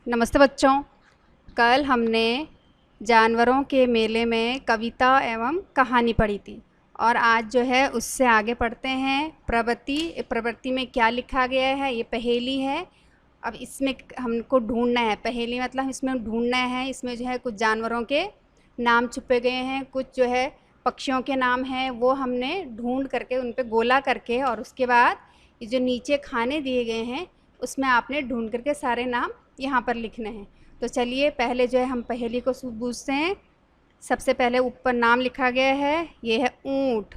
नमस्ते बच्चों। कल हमने जानवरों के मेले में कविता एवं कहानी पढ़ी थी और आज जो है उससे आगे पढ़ते हैं प्रवृत्ति में क्या लिखा गया है। ये पहेली है। अब इसमें हमको ढूंढना है। पहेली मतलब इसमें ढूंढना है। इसमें जो है कुछ जानवरों के नाम छुपे गए हैं, कुछ जो है पक्षियों के नाम हैं, वो हमने ढूंढ करके उन पे गोला करके और उसके बाद ये जो नीचे खाने दिए गए हैं उसमें आपने ढूंढ करके सारे नाम यहाँ पर लिखने हैं। तो चलिए पहले जो है हम पहेली को बूझते हैं। सबसे पहले ऊपर नाम लिखा गया है, ये है ऊंट।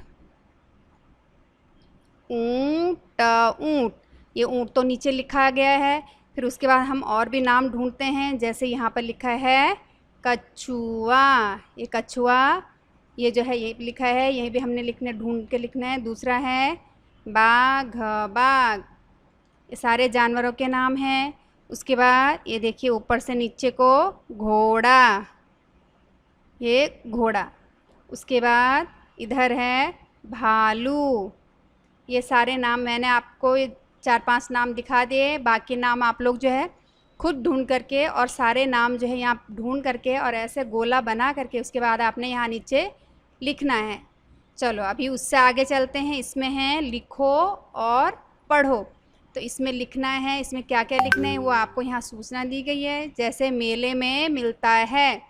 ऊंट ऊंट, ये ऊंट तो नीचे लिखा गया है। फिर उसके बाद हम और भी नाम ढूंढते हैं, जैसे यहाँ पर लिखा है कछुआ। ये कछुआ, ये जो है ये लिखा है, यही भी हमने ढूंढ के लिखना है। दूसरा है बाघ। ये सारे जानवरों के नाम हैं। उसके बाद ये देखिए ऊपर से नीचे को घोड़ा, ये घोड़ा। उसके बाद इधर है भालू। ये सारे नाम मैंने आपको 4-5 नाम दिखा दिए। बाकी नाम आप लोग जो है खुद ढूंढ करके और सारे नाम जो है यहाँ ढूंढ करके और ऐसे गोला बना करके उसके बाद आपने यहाँ नीचे लिखना है। चलो अभी उससे आगे चलते हैं। इसमें है लिखो और पढ़ो। तो इसमें लिखना है, इसमें क्या क्या लिखना है वो आपको यहाँ सूचना दी गई है। जैसे मेले में मिलता है,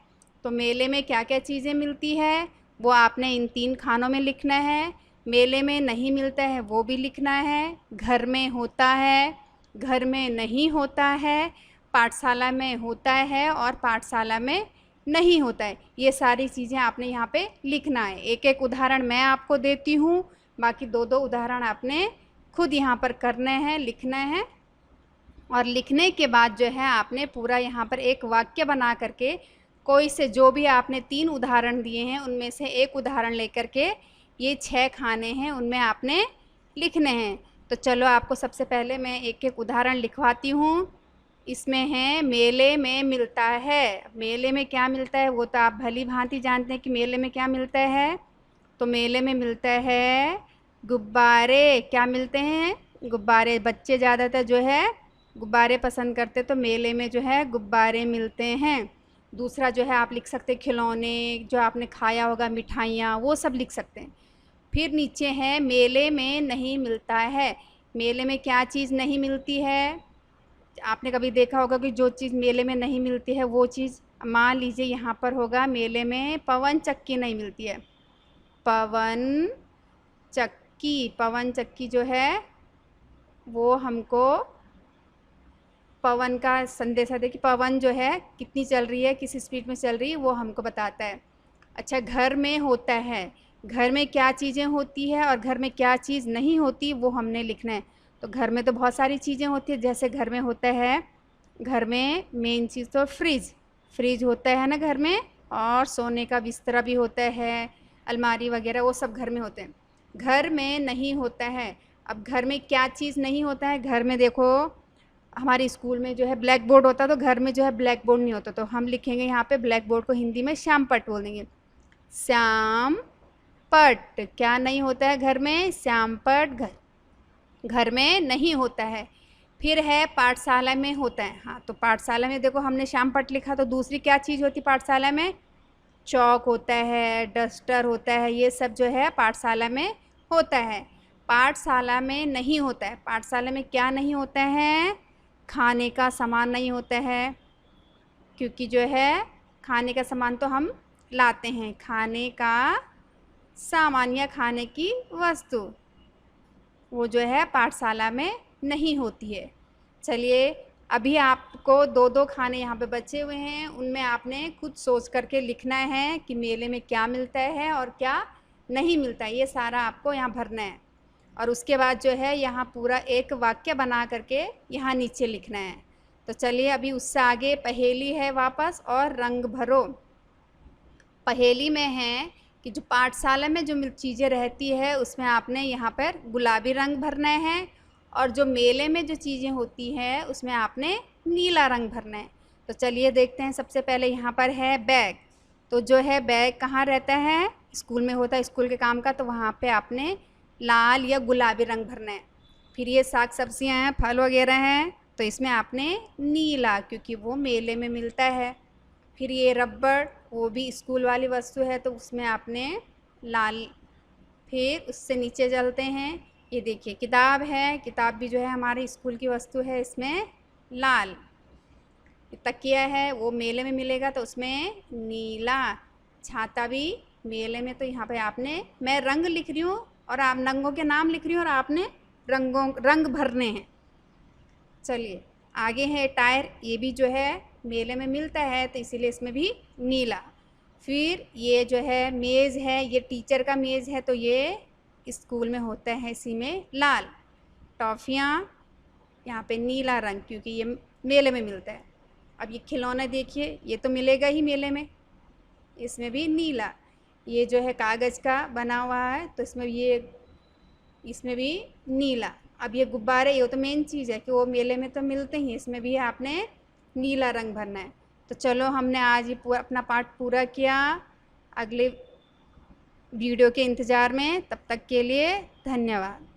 तो मेले में क्या क्या चीज़ें मिलती है वो आपने इन 3 खानों में लिखना है। मेले में नहीं मिलता है वो भी लिखना है। घर में होता है, घर में नहीं होता है, पाठशाला में होता है और पाठशाला में नहीं होता है। ये सारी चीज़ें आपने यहाँ पे लिखना है। एक एक उदाहरण मैं आपको देती हूँ, बाकी 2-2 उदाहरण आपने खुद यहाँ पर करने हैं, लिखना है। और लिखने के बाद जो है आपने पूरा यहाँ पर एक वाक्य बना करके कोई से जो भी आपने 3 उदाहरण दिए हैं उनमें से एक उदाहरण लेकर के ये 6 खाने हैं उनमें आपने लिखने हैं। तो चलो आपको सबसे पहले मैं एक एक उदाहरण लिखवाती हूँ। इसमें है मेले में मिलता है। मेले में क्या मिलता है वो तो आप भली भांति जानते हैं कि मेले में क्या मिलता है। तो मेले में मिलता है गुब्बारे। क्या मिलते हैं? गुब्बारे। बच्चे ज़्यादातर जो है गुब्बारे पसंद करते, तो मेले में जो है गुब्बारे मिलते हैं। दूसरा जो है आप लिख सकते हैं खिलौने, जो आपने खाया होगा, मिठाइयाँ, वो सब लिख सकते हैं। फिर नीचे है मेले में नहीं मिलता है। मेले में क्या चीज़ नहीं मिलती है? आपने कभी देखा होगा कि जो चीज़ मेले में नहीं मिलती है वो चीज़, मान लीजिए यहाँ पर होगा मेले में पवन चक्की नहीं मिलती है। पवन चक्की जो है वो हमको पवन का संदेशा दे कि पवन जो है कितनी चल रही है, किस स्पीड में चल रही है, वो हमको बताता है। अच्छा, घर में होता है। घर में क्या चीज़ें होती है और घर में क्या चीज़ नहीं होती वो हमने लिखना है। तो घर में तो बहुत सारी चीज़ें होती है, जैसे घर में होता है, घर में मेन चीज़ तो फ्रिज होता है ना घर में, और सोने का बिस्तरा भी होता है, अलमारी वगैरह वो सब घर में होते हैं। घर में नहीं होता है। अब घर में क्या चीज़ नहीं होता है? घर में देखो हमारे स्कूल में जो है ब्लैक बोर्ड होता है, तो घर में जो है ब्लैक बोर्ड नहीं होता, तो हम लिखेंगे यहाँ पे ब्लैक बोर्ड को हिंदी में श्याम पट बोल देंगे। श्याम पट क्या नहीं होता है घर में? श्याम पट घर में नहीं होता है। फिर है पाठशाला में होता है। हाँ, तो पाठशाला में देखो हमने श्याम पट लिखा, तो दूसरी क्या चीज़ होती पाठशाला में? चौक होता है, डस्टर होता है, ये सब जो है पाठशाला में होता है। पाठशाला में नहीं होता है। पाठशाला में क्या नहीं होता है? खाने का सामान नहीं होता है, क्योंकि जो है खाने का सामान तो हम लाते हैं। खाने का सामान या खाने की वस्तु वो जो है पाठशाला में नहीं होती है। चलिए अभी आपको 2-2 खाने यहाँ पे बचे हुए हैं, उनमें आपने खुद सोच करके लिखना है कि मेले में क्या मिलता है और क्या नहीं मिलता है। ये सारा आपको यहाँ भरना है और उसके बाद जो है यहाँ पूरा एक वाक्य बना करके यहाँ नीचे लिखना है। तो चलिए अभी उससे आगे पहेली है वापस, और रंग भरो। पहेली में है कि जो पाठशाला में जो चीज़ें रहती है उसमें आपने यहाँ पर गुलाबी रंग भरना है, और जो मेले में जो चीज़ें होती हैं उसमें आपने नीला रंग भरना है। तो चलिए देखते हैं। सबसे पहले यहाँ पर है बैग। तो जो है बैग कहाँ रहता है? स्कूल में होता है, स्कूल के काम का, तो वहाँ पे आपने लाल या गुलाबी रंग भरना है। फिर ये साग सब्जियाँ हैं, फल वगैरह हैं, तो तो इसमें आपने नीला, क्योंकि वो मेले में मिलता है। फिर ये रबड़, वो भी स्कूल वाली वस्तु है, तो उसमें आपने लाल। फिर उससे नीचे चलते हैं, ये देखिए किताब है, किताब भी जो है हमारे स्कूल की वस्तु है, इसमें लाल। तकिया है, वो मेले में मिलेगा तो उसमें नीला। छाता भी मेले में, तो यहाँ पे आपने, मैं रंग लिख रही हूँ और आप रंगों के नाम लिख रही हूँ और आपने रंग भरने हैं। चलिए आगे है टायर, ये भी जो है मेले में मिलता है, तो इसीलिए इसमें भी नीला। फिर ये जो है मेज़ है, ये टीचर का मेज़ है, तो ये स्कूल में होता है, इसी में लाल। टॉफ़ियाँ, यहाँ पे नीला रंग, क्योंकि ये मेले में मिलता है। अब ये खिलौना देखिए, ये तो मिलेगा ही मेले में, इसमें भी नीला। ये जो है कागज़ का बना हुआ है, तो इसमें भी नीला। अब ये गुब्बारे, ये तो मेन चीज़ है कि वो मेले में तो मिलते ही, इसमें भी आपने नीला रंग भरना है। तो चलो हमने आज ये अपना पाठ पूरा किया। अगले वीडियो के इंतज़ार में, तब तक के लिए धन्यवाद।